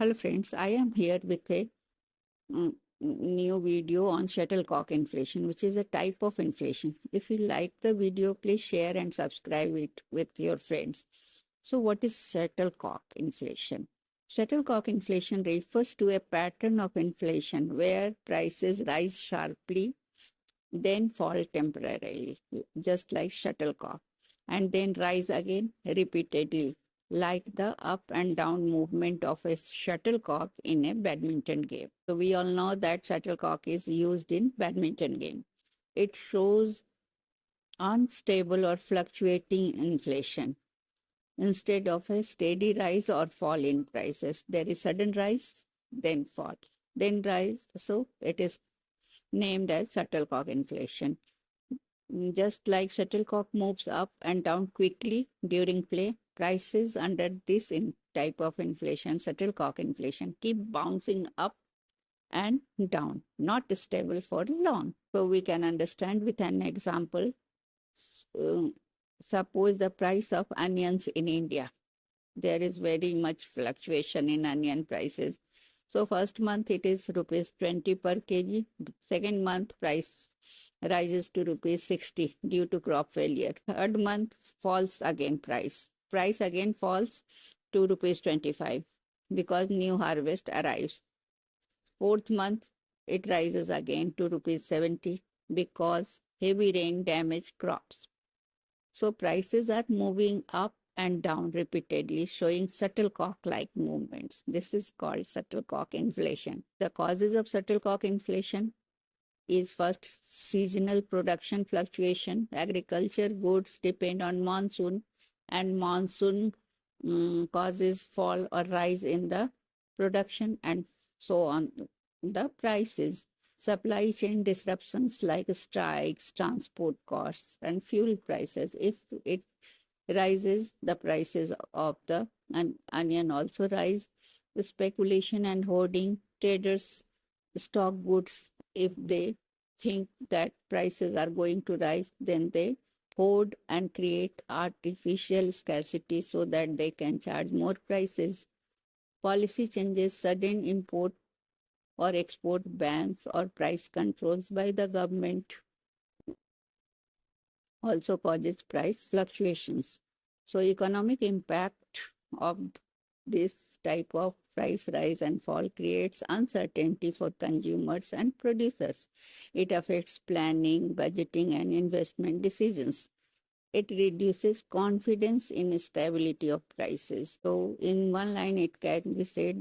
Hello friends, I am here with a mm, new video on shuttlecock inflation, which is a type of inflation. If you like the video, please share and subscribe it with your friends. So what is shuttlecock inflation? Shuttlecock inflation refers to a pattern of inflation where prices rise sharply, then fall temporarily, just like shuttlecock, and then rise again repeatedly, like the up and down movement of a shuttlecock in a badminton game. So we all know that shuttlecock is used in badminton game. It shows unstable or fluctuating inflation. Instead of a steady rise or fall in prices, there is sudden rise, then fall, then rise. So it is named as shuttlecock inflation. Just like shuttlecock moves up and down quickly during play, prices under this type of inflation, shuttlecock inflation, keep bouncing up and down, not stable for long. So we can understand with an example. Um, Suppose the price of onions in India. There is very much fluctuation in onion prices. So first month it is rupees 20 per kg. Second month price rises to rupees 60 due to crop failure. Third month falls again price. Price again falls to rupees 25 because new harvest arrives. Fourth month it rises again to rupees 70 because heavy rain damaged crops. So prices are moving up and down repeatedly, showing shuttlecock-like movements. This is called shuttlecock inflation. The causes of shuttlecock inflation is first seasonal production fluctuation. Agriculture goods depend on monsoon, and monsoon causes fall or rise in the production, and so on the prices. Supply chain disruptions like strikes, transport costs, and fuel prices. If it rises, the prices of the onion also rise. The speculation and hoarding, traders stock goods. If they think that prices are going to rise, then they hoard and create artificial scarcity so that they can charge more prices. Policy changes, sudden import or export bans or price controls by the government also causes price fluctuations. So economic impact of this type of price rise and fall creates uncertainty for consumers and producers. It affects planning, budgeting, and investment decisions. It reduces confidence in stability of prices. So in one line, it can be said